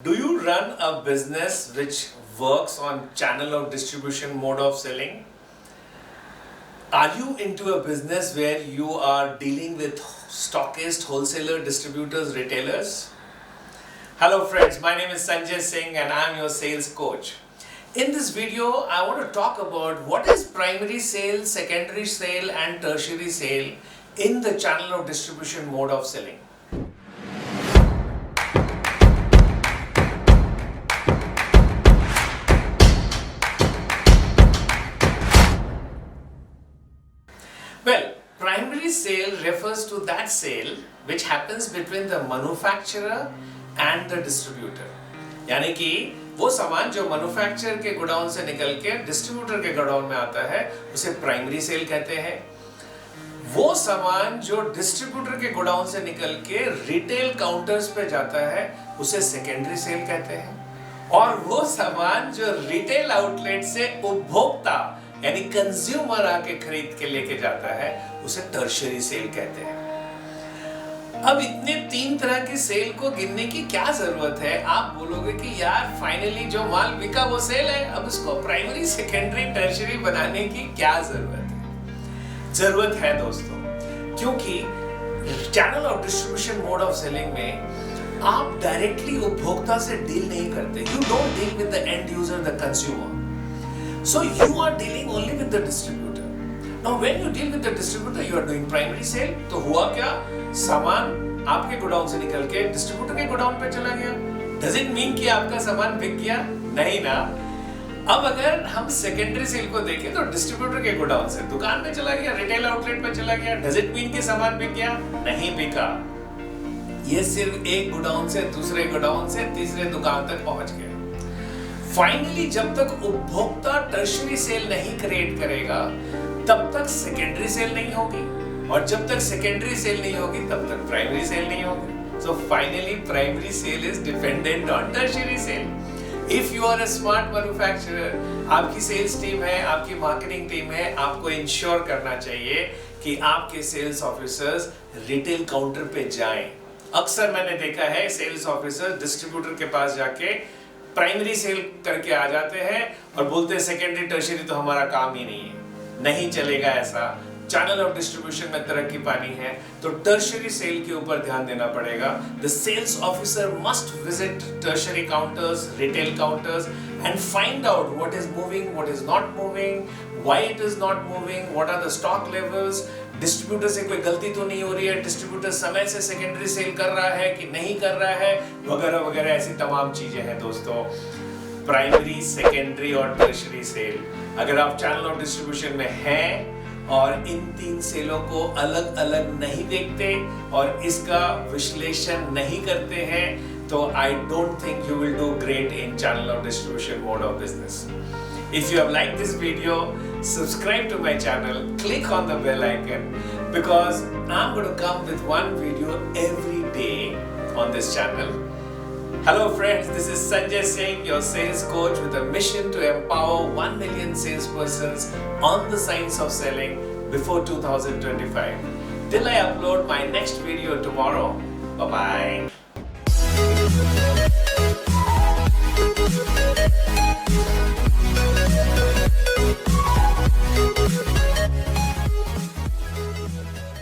Do you run a business which works on channel of distribution mode of selling? Are you into a business where you are dealing with stockists, wholesaler, distributors, retailers? Hello friends, my name is Sanjay Singh and I am your sales coach. In this video, I want to talk about what is primary sale, secondary sale and tertiary sale in the channel of distribution mode of selling. Well, primary sale refers to that sale which happens between the manufacturer and the distributor. यानी कि वो सामान जो manufacturer के godown से निकल के distributor के गोडाउन में आता है उसे प्राइमरी सेल कहते हैं। वो सामान जो डिस्ट्रीब्यूटर के गोडाउन से निकल के रिटेल काउंटर्स पे जाता है उसे सेकेंडरी सेल कहते हैं। और वो सामान जो रिटेल आउटलेट से उपभोक्ता यानी कंज्यूमर आके खरीद के लेके जाता है उसे टर्शियरी सेल कहते हैं। अब इतने तीन तरह की सेल को गिनने की क्या जरूरत है? आप बोलोगे कि यार फाइनली जो माल बिका वो सेल है, अब उसको प्राइमरी सेकेंडरी टर्शियरी बनाने की क्या जरूरत है? जरूरत है दोस्तों, क्योंकि channel of distribution mode of selling में आप डायरेक्टली उपभोक्ता से डील नहीं करते। You don't deal with the end user, the consumer. So you are dealing only with the distributor. Now when you deal with the distributor, you are doing primary sale. तो हुआ क्या? सामान आपके godown से निकल के डिस्ट्रीब्यूटर के godown पे चला गया। Does it mean कि आपका सामान बिक गया? नहीं ना। अब अगर हम सेकेंडरी सेल को देखें तो डिस्ट्रीब्यूटर के गोडाउन से दुकान पे चला गया, रिटेल आउटलेट पे चला गया। Does it mean कि सामान बिक गया? नहीं बिका। ये सिर्फ एक गोडाउन से दूसरे गोडाउन से तीसरे दुकान तक पहुंच गया। फाइनली जब तक उपभोक्ता टर्शियरी सेल नहीं क्रिएट करेगा तब तक सेकेंडरी सेल नहीं होगी, और जब तक सेकेंडरी सेल नहीं होगी तब तक प्राइमरी सेल नहीं होगी। So finally primary sale is dependent on tertiary sale. If you are a smart manufacturer, आपकी सेल्स टीम है, आपकी मार्केटिंग टीम है, आपको इंश्योर करना चाहिए कि आपके सेल्स ऑफिसर्स रिटेल काउंटर पे जाएं। अक्सर मैंने देखा है सेल्स ऑफिसर डिस्ट्रीब्यूटर के पास जाके प्राइमरी सेल करके आ जाते हैं और बोलते हैं सेकेंडरी टर्शियरी तो हमारा काम ही नहीं है। नहीं चलेगा ऐसा। चैनल ऑफ डिस्ट्रीब्यूशन में तरक्की पानी है तो टर्शियरी सेल के ऊपर ध्यान देना पड़ेगा। The sales officer must visit tertiary counters, retail counters and find out what is moving, what is not moving, why it is not moving, what are the stock levels, distributor से कोई गलती तो नहीं हो रही है, डिस्ट्रीब्यूटर समय से सेकेंडरी सेल कर रहा है कि नहीं कर रहा है, वगैरह वगैरह। ऐसी तमाम चीजें हैं दोस्तों। प्राइमरी, सेकेंडरी और टर्शियरी सेल, अगर आप चैनल ऑफ डिस्ट्रीब्यूशन में हैं और इन तीन सेलों को अलग अलग नहीं देखते और इसका विश्लेषण नहीं करते हैं तो I don't think you will do great in channel of distribution mode of business. If you have liked this video, subscribe to my channel, click on the bell icon because I'm going to come with one video every day on this channel. Hello friends, this is Sanjay Singh, your sales coach with a mission to empower 1 million salespersons on the science of selling before 2025. Till I upload my next video tomorrow, bye-bye.